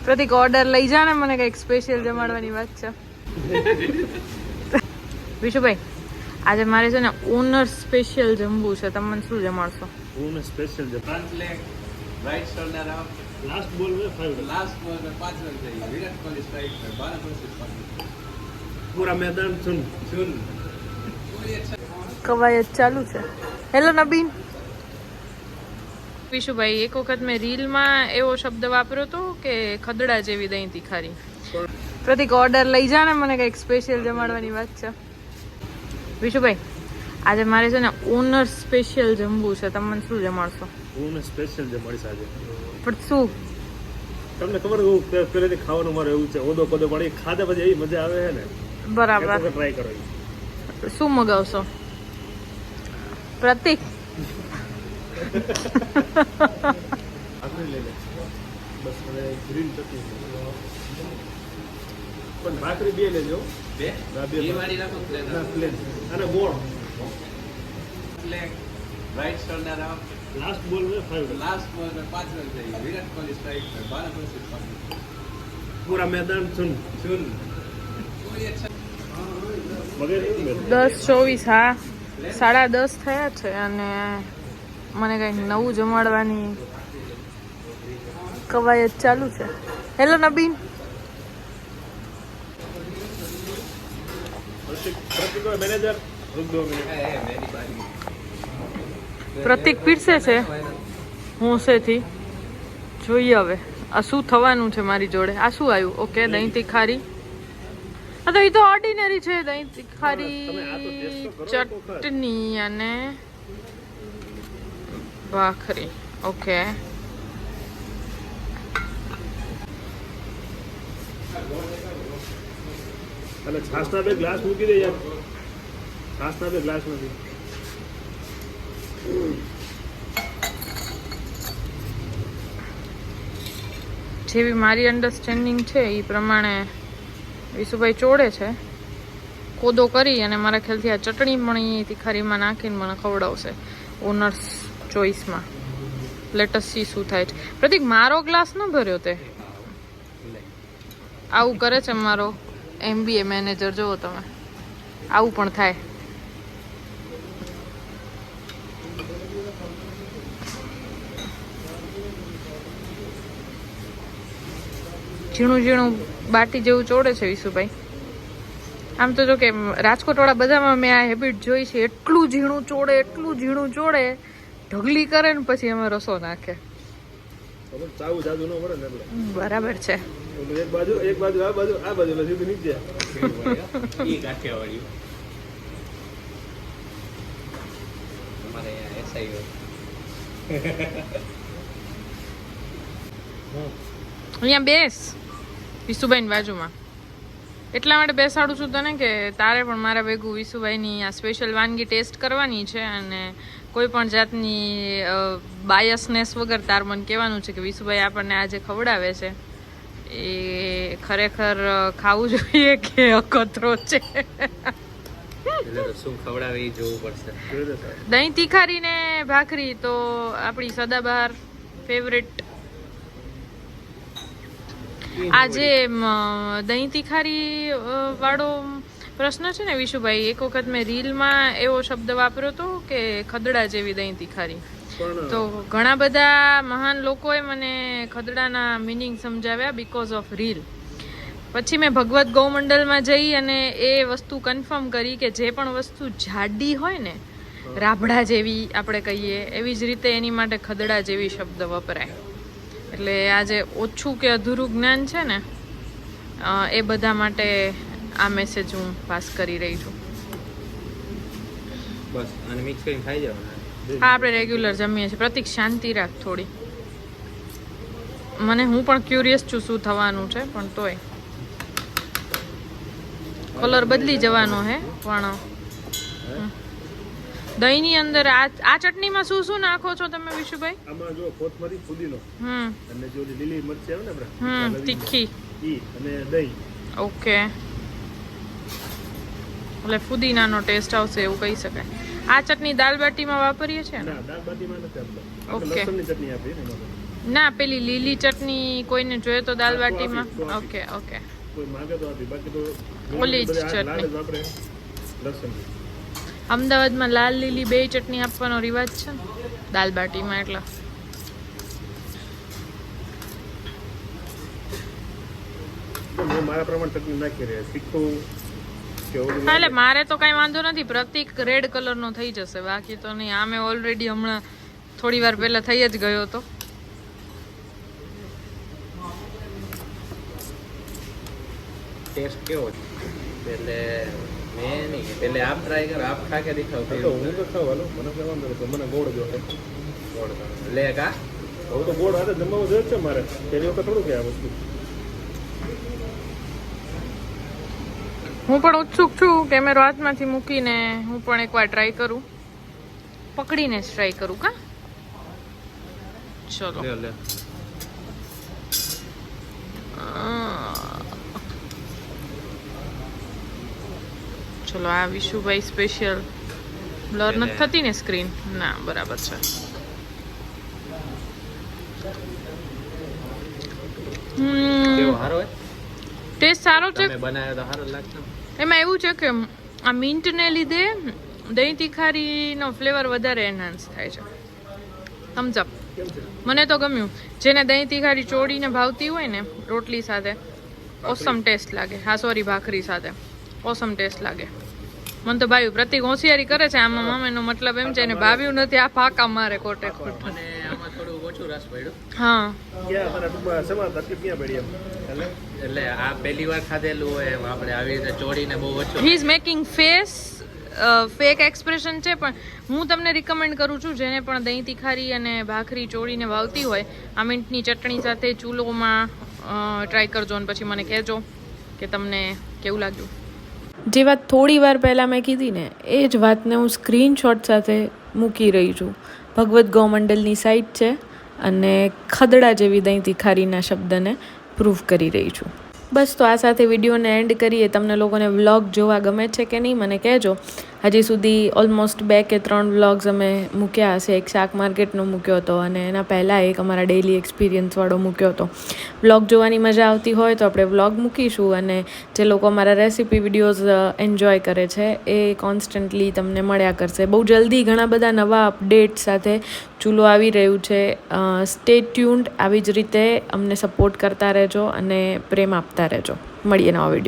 પ્રતિક order લઈ જા ને, મને કઈક સ્પેશિયલ જમાડવાની વાત છે. વિશુભાઈ, આજે મારે છે ને ઓનર સ્પેશિયલ જમવું છે. તમે મને શું જમાડશો? Owner special front leg right shoulder up last ball में 5 लास्ट बॉल में 5 रन चाहिए विराट कोहली स्ट्राइक पे 12 कोशिश पूरा मैदान सुन चुन पूरी अच्छा કવાયત ચાલુ છે. હેલો નબીન. વિશુભાઈ, એક વખત મેં રીલમાં એવો શબ્દ વાપર્યો હતો કે ખદડા જેવી દહીં તીખારી. પ્રતિક ઓર્ડર લઈ જા ને, મને કઈક સ્પેશિયલ જમાડવાની વાત છે. વિશુભાઈ, આજે મારે છે ને ઓનર સ્પેશિયલ જમવું છે. તમે મને શું જમાડશો? ઓનર સ્પેશિયલ જમાડી સાજે. પણ શું? તમને ખબર છે પહેલેથી ખાવાનું મારે એવું છે, ઓદો કોદો પડી ખાધા પછી એવી મજા આવે છે ને. બરાબર. ટ્રાય કરો. શું મગાવશો પ્રતિક? આખરી લઈ લે બસ. હવે ગ્રીન ચટણી પણ ભાખરી બે લેજો. બે બે ये वाली रखो प्लेन પ્લેન અને ગોળ. Leg right shoulder up last ball में 5 लास्ट बॉल में 5 रन चाहिए विराट कोहली स्ट्राइक पे 12 कोशिश पूरा मैदान सुन चुन पूरी अच्छा मगर 10:24. હા, 10:30 થયા છે અને મને કંઈક નવું જમાડવાની કવાયત ચાલુ છે. હેલો નબીન. प्रतीक मैनेजर रुक 2 मिनट. है मेरी बारी પ્રતિક પીરસે છે હોંશેથી. જોઈએ હવે આ શું થવાનું છે મારી જોડે. આ શું આવ્યું? ઓકે, દહીં તીખારી. હા, તો એ તો ઓર્ડિનરી છે. દહીં તીખારી, ચટણી અને ભાખરી. ઓકે, अरे छासना पे ग्लास मूकी दे यार. छासना पे ग्लास નથી. જેવી મારી અન્ડરસ્ટેન્ડિંગ છે એ પ્રમાણે વિશુભાઈ ચોડે છે કોદો કરી, અને મારા ખ્યાલથી આ ચટણી પણ એ તીખારીમાં નાખીને મને ખવડાવશે ઓનર્સ ચોઈસમાં. લેટસ સી શું થાય છે. પ્રતિક, મારો ગ્લાસ ન ભર્યો તે. આવું કરે છે મારો MBA મેનેજર. જુઓ તમે, આવું પણ થાય. ઝીણું ઝીણું બાટી જેવું ચોડે છે વિશુભાઈ. આમ તો જો કે રાજકોટ વાળા બધામાં મેં આ હેબિટ જોઈ છે. એટલું ઝીણું ચોડે, એટલું ઝીણું ચોડે, ઢગલી કરે ને પછી અમે રસો નાખે. હવે ચાવું જાદુ ન પડે ને એટલે. બરાબર છે. એક બાજુ આ બાજુ સીધું નીચે. ये काठियावाड़ी हमारे यहाँ ऐसा ही होता અહીંયા બેસ વિશુભાઈની બાજુમાં. એટલા માટે બેસાડું છું તને કે તારે પણ મારા ભેગું વિશુભાઈની આ સ્પેશિયલ વાનગી ટેસ્ટ કરવાની છે, અને કોઈ પણ જાતની બાયસનેસ વગર તાર મને કહેવાનું છે કે વિશુભાઈ આપણને આજે ખવડાવે છે એ ખરેખર ખાવું જોઈએ કે અકતરો છે. એટલે તો શું ખવડાવે એ જોવું પડશે. દહીં તીખારી ને ભાખરી તો આપણી સદાબહાર ફેવરેટ. આજે દહીં તીખારી વાળો પ્રશ્ન છે ને વિશુભાઈ, એક વખત મેં રીલમાં એવો શબ્દ વાપર્યો હતો કે ખદડા જેવી દહીં તીખારી. તો ઘણા બધા મહાન લોકોએ મને ખદડાના મિનિંગ સમજાવ્યા બીકોઝ ઓફ રીલ. પછી મેં ભગવત ગૌમંડલમાં જઈ અને એ વસ્તુ કન્ફર્મ કરી કે જે પણ વસ્તુ જાડી હોય ને, રાબડા જેવી આપણે કહીએ, એવી જ રીતે એની માટે ખદડા જેવી શબ્દ વપરાય. એટલે આજે ઓછું કે અધૂરું જ્ઞાન છે ને, એ બધા માટે આ મેસેજ હું પાસ કરી રહી છું. બસ અને મિક્સ કરીને ખાઈ જવાના. હા, આપણે રેગ્યુલર જમીએ છીએ. પ્રતિક, શાંતિ રાખ થોડી. હું પણ ક્યુરિયસ છું શું થવાનું છે, પણ તોય કલર બદલી જવાનો હે. પણ દહીંની અંદર આ ચટણીમાં શું શું નાખો છો તમે વિશુભાઈ? આમાં જો કોથમરી, પુદીનો અને જો લીલી મરચી આવે ને આપણે તીખી ઈ અને દહીં. ઓકે, એટલે ફુદીનાનો ટેસ્ટ આવશે એવું કહી શકાય. આ ચટણી દાલ બાટીમાં વાપરીએ છીએ ને? ના, દાલ બાટીમાં નથી આપતા. ઓકે, લસણની ચટણી આપીએ ને એમાં. ના પેલી લીલી ચટણી કોઈને જોઈએ તો દાલ બાટીમાં તો આપી. ઓકે ઓકે કોઈ માંગે તો આપી, બાકી તો ઓલી જ બધા આ ચટણી. લાલ જ વાપરે લસણ. અમદાવાદમાં લાલ લીલી બે ચટણી આપવાનો રિવાજ છે ને દાલ બાટીમાં એટલે તો મેં મારા પ્રમાણે ચટણી નાખી રહ્યા તીખું કે ઓલું હા એટલે મારે તો કાંઈ વાંધો નથી પ્રતિક રેડ કલરનો થઈ જશે બાકી તો નહીં આમે ઓલરેડી હમણાં થોડી વાર પહેલા થઈ જ ગયો હતો ટેસ્ટ કેવો છે એટલે મેં નહીં એટલે આપ ટ્રાય કરો આપ ખા કે દેખાવ તો હું તો ખાવ હાલો મને કઈ વાંધો નથી મને ગોળ જો લે કા હવે તો ગોળ હાથે જમવાનું જોઈએ જ છે મારે પેલી વખત થોડું કે આ વસ્તુ હું પણ ઉત્સુક છું કેમેરો હાથમાંથી મૂકીને હું પણ એકવાર ટ્રાય કરું પકડીને જ ટ્રાય કરું કા ચલો લે લે ચલો આ વિશુભાઈ સ્પેશિયલ બ્લર નથી થતી ને સ્ક્રીન ના બરાબર છે કેવો સારો હોય ટેસ્ટ સારો છે તમે બનાવ્યો તો સારો લાગતો એમાં એવું છે કે આ મિન્ટને લીધે દહીં તીખારીનો ફ્લેવર વધારે એનહાન્સ થાય છે થમ્સ અપ કેમ છે મને તો ગમ્યું જેને દહીં તીખારી ચોળીને ભાવતી હોય ને રોટલી સાથે ઓસમ ટેસ્ટ લાગે હા સોરી ભાખરી સાથે ઓસમ ટેસ્ટ લાગે મને તો ભાવ્યું પ્રતિક હોશિયારી કરે છે આમાં મમ્મીનો મતલબ એમ છે ને ભાવ્યું નથી આ ફાકા મારે કોટે ખોટ મને આમાં થોડું ઓછું રસ પડ્યો હા ક્યાં તને ટૂંકમાં શેમાં તકલીફ ક્યાં પડી એમ એટલે એટલે આ પહેલી વાર ખાધેલું હોય એમ આપણે આવી રીતે ચોળીને બહુ ઓછું he is making face fake expression છે પણ હું તમને રિકમેન્ડ કરું છું જેને પણ દહીં તીખારી અને ભાખરી ચોળીને વાવતી હોય આ મિન્ટની ચટણી સાથે ચૂલોમાં ટ્રાય કરજો અને પછી મને કહેજો કે તમને કેવું લાગ્યું જે વાત થોડી વાર પહેલાં મેં કીધી ને એ જ વાતને હું સ્ક્રીનશોટ સાથે મૂકી રહી છું ભગવત ગૌમંડલની સાઇટ છે અને ખદડા જેવી દહીં તીખારીના શબ્દને પ્રૂવ કરી રહી છું બસ તો આ સાથે વિડીયોને એન્ડ કરીએ તમને લોકોને વ્લોગ જોવા ગમે છે કે નહીં મને કહેજો હજી સુધી ઓલમોસ્ટ 2 કે 3 વ્લોગ્સ અમે મૂક્યા હશે એક શાક માર્કેટનો મૂક્યો હતો અને એના પહેલાં એક અમારા ડેઇલી એક્સપિરિયન્સવાળો મૂક્યો હતો વ્લોગ જોવાની મજા આવતી હોય તો આપણે વ્લોગ મૂકીશું અને જે લોકો અમારા રેસિપી વિડીયોઝ એન્જોય કરે છે એ કોન્સ્ટન્ટલી તમને મળ્યા કરશે બહુ જલ્દી ઘણા બધા નવા અપડેટ સાથે ચૂલો આવી રહ્યું છે સ્ટે ટ્યુન્ડ આવી જ રીતે અમને સપોર્ટ કરતા રહેજો અને પ્રેમ આપતા રહેજો મળીએ નવા વિડીયો